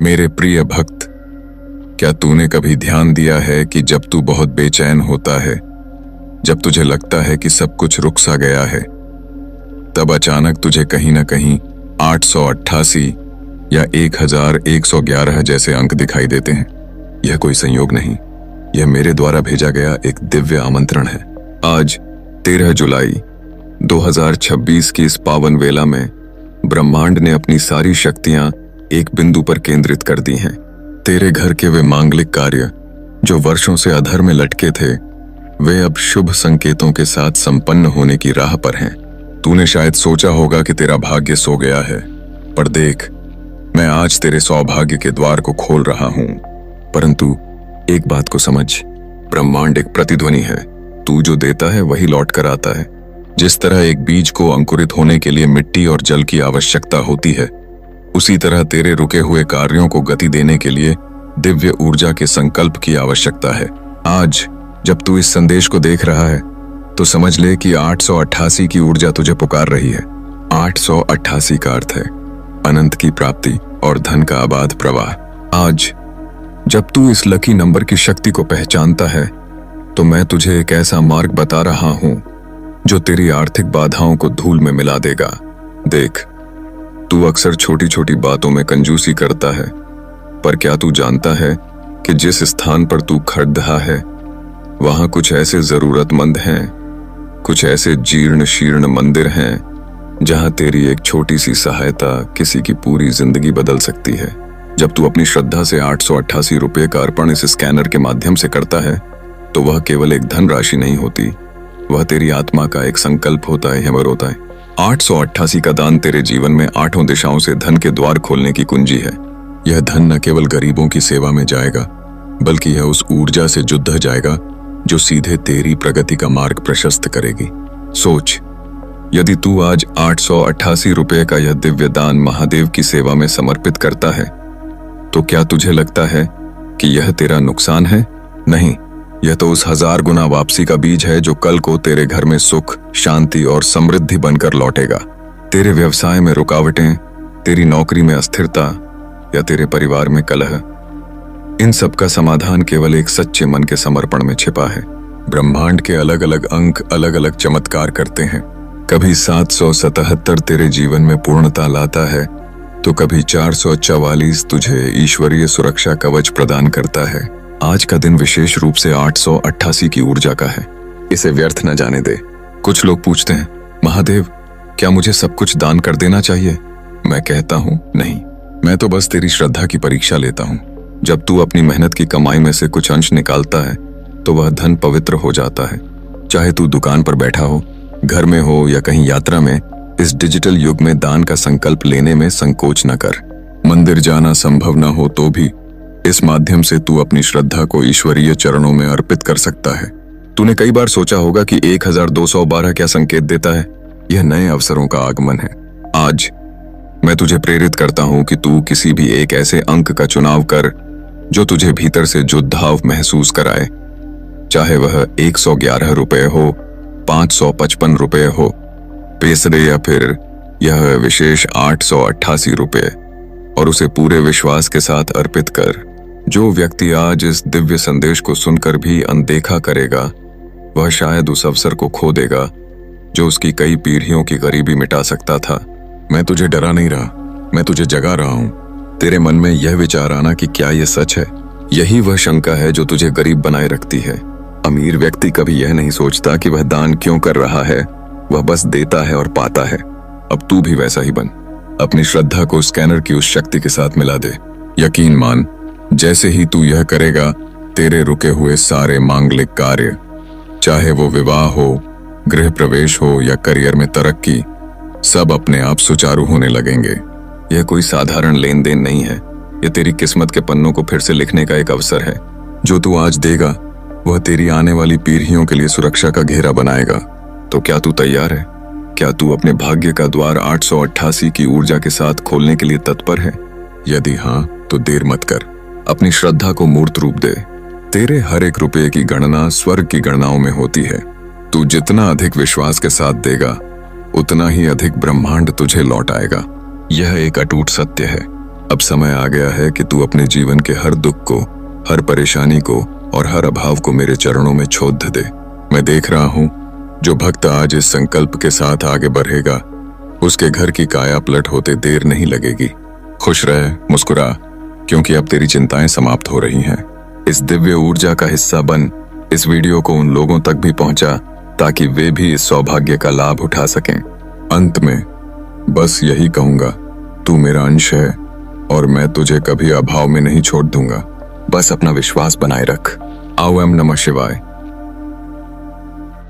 मेरे प्रिय भक्त, क्या तूने कभी ध्यान दिया है कि जब तू बहुत बेचैन होता है, जब तुझे लगता है कि सब कुछ रुक सा गया है, तब अचानक तुझे कहीं ना कहीं 888 या 1111 जैसे अंक दिखाई देते हैं। यह कोई संयोग नहीं, यह मेरे द्वारा भेजा गया एक दिव्य आमंत्रण है। आज 13 जुलाई 2026 की इस पावन वेला में ब्रह्मांड ने अपनी सारी शक्तियां एक बिंदु पर केंद्रित कर दी हैं। तेरे घर के वे मांगलिक कार्य जो वर्षों से अधर में लटके थे, वे अब शुभ संकेतों के साथ संपन्न होने की राह पर हैं। तूने शायद सोचा होगा कि तेरा भाग्य सो गया है, पर देख, मैं आज तेरे सौभाग्य के द्वार को खोल रहा हूं। परंतु एक बात को समझ, ब्रह्मांड एक प्रतिध्वनि है। तू जो देता है वही लौट कर आता है। जिस तरह एक बीज को अंकुरित होने के लिए मिट्टी और जल की आवश्यकता होती है, उसी तरह तेरे रुके हुए कार्यों को गति देने के लिए दिव्य ऊर्जा के संकल्प की आवश्यकता है। आज जब तू इस संदेश को देख रहा है, तो समझ ले कि 888 की ऊर्जा तुझे पुकार रही है। 888 का अर्थ है अनंत की प्राप्ति और धन का अबाध प्रवाह। आज जब तू इस लकी नंबर की शक्ति को पहचानता है, तो मैं तुझे एक ऐसा मार्ग बता रहा हूं जो तेरी आर्थिक बाधाओं को धूल में मिला देगा। देख, तू अक्सर छोटी छोटी बातों में कंजूसी करता है, पर क्या तू जानता है कि जिस स्थान पर तू खड़ा है, वहां कुछ ऐसे जरूरतमंद हैं, कुछ ऐसे जीर्ण शीर्ण मंदिर हैं जहां तेरी एक छोटी सी सहायता किसी की पूरी जिंदगी बदल सकती है। जब तू अपनी श्रद्धा से 888 रुपये का अर्पण इस स्कैनर के माध्यम से करता है, तो वह केवल एक धनराशि नहीं होती, वह तेरी आत्मा का एक संकल्प होता है, हिम्मत होता है। 888 का दान तेरे जीवन में 8 दिशाओं से धन के द्वार खोलने की कुंजी है। यह धन न केवल गरीबों की सेवा में जाएगा, बल्कि यह उस ऊर्जा से जुड़ जाएगा जो सीधे तेरी प्रगति का मार्ग प्रशस्त करेगी। सोच, यदि तू आज 888 रुपये का यह दिव्य दान महादेव की सेवा में समर्पित करता है, तो क्या तुझे लगता है कि यह तेरा नुकसान है? नहीं, यह तो उस 1000 गुना वापसी का बीज है जो कल को तेरे घर में सुख, शांति और समृद्धि बनकर लौटेगा। तेरे व्यवसाय में रुकावटें, तेरी नौकरी में अस्थिरता या तेरे परिवार में कलह, इन सब का समाधान केवल एक सच्चे मन के समर्पण में छिपा है। ब्रह्मांड के अलग अलग अंक अलग अलग चमत्कार करते हैं। कभी 777 तेरे जीवन में पूर्णता लाता है, तो कभी 444 तुझे ईश्वरीय सुरक्षा कवच प्रदान करता है। आज का दिन विशेष रूप से 888 की ऊर्जा का है, इसे व्यर्थ न जाने दे। कुछ लोग पूछते हैं, महादेव, क्या मुझे सब कुछ दान कर देना चाहिए? मैं कहता हूं, नहीं, मैं तो बस तेरी श्रद्धा की परीक्षा लेता हूं। जब तू अपनी मेहनत की कमाई में से कुछ अंश निकालता है, तो वह धन पवित्र हो जाता है। चाहे तू दुकान पर बैठा हो, घर में हो या कहीं यात्रा में, इस डिजिटल युग में दान का संकल्प लेने में संकोच न कर। मंदिर जाना संभव न हो तो भी इस माध्यम से तू अपनी श्रद्धा को ईश्वरीय चरणों में अर्पित कर सकता है। तूने कई बार सोचा होगा कि 1212 क्या संकेत देता है? यह नए अवसरों का आगमन है। आज मैं तुझे प्रेरित करता हूं कि तू किसी भी एक ऐसे अंक का चुनाव कर जो तुझे भीतर से जुद्धाव महसूस कराए। चाहे वह 111 रुपये हो, 555 रुपये हो, पैसे या फिर यह विशेष 888 रुपये, और उसे पूरे विश्वास के साथ अर्पित कर। जो व्यक्ति आज इस दिव्य संदेश को सुनकर भी अनदेखा करेगा, वह शायद उस अवसर को खो देगा जो उसकी कई पीढ़ियों की गरीबी मिटा सकता था। मैं तुझे डरा नहीं रहा, मैं तुझे जगा रहा हूं। तेरे मन में यह विचार आना कि क्या यह सच है, यही वह शंका है जो तुझे गरीब बनाए रखती है। अमीर व्यक्ति कभी यह नहीं सोचता कि वह दान क्यों कर रहा है, वह बस देता है और पाता है। अब तू भी वैसा ही बन। अपनी श्रद्धा को स्कैनर की उस शक्ति के साथ मिला दे। यकीन मान, जैसे ही तू यह करेगा, तेरे रुके हुए सारे मांगलिक कार्य, चाहे वो विवाह हो, गृह प्रवेश हो या करियर में तरक्की, सब अपने आप सुचारू होने लगेंगे। यह कोई साधारण लेन देन नहीं है, यह तेरी किस्मत के पन्नों को फिर से लिखने का एक अवसर है। जो तू आज देगा, वह तेरी आने वाली पीढ़ियों के लिए सुरक्षा का घेरा बनाएगा। तो क्या तू तैयार है? क्या तू अपने भाग्य का द्वार 888 की ऊर्जा के साथ खोलने के लिए तत्पर है? यदि हाँ, तो देर मत कर, अपनी श्रद्धा को मूर्त रूप दे। तेरे हर एक रुपये की गणना स्वर्ग की गणनाओं में होती है। तू जितना अधिक विश्वास के साथ देगा, उतना ही अधिक ब्रह्मांड तुझे लौट आएगा। यह एक अटूट सत्य है। अब समय आ गया है कि तू अपने जीवन के हर दुख को, हर परेशानी को और हर अभाव को मेरे चरणों में छोड़ दे। मैं देख रहा हूं जो भक्त आज इस संकल्प के साथ आगे बढ़ेगा, उसके घर की काया पलट होते देर नहीं लगेगी। खुश रह, मुस्कुरा, क्योंकि अब तेरी चिंताएं समाप्त हो रही हैं। इस दिव्य ऊर्जा का हिस्सा बन। इस वीडियो को उन लोगों तक भी पहुंचा ताकि वे भी इस सौभाग्य का लाभ उठा सकें। अंत में बस यही कहूंगा, तू मेरा अंश है और मैं तुझे कभी अभाव में नहीं छोड़ दूंगा। बस अपना विश्वास बनाए रख। आओ, ओम नमः शिवाय।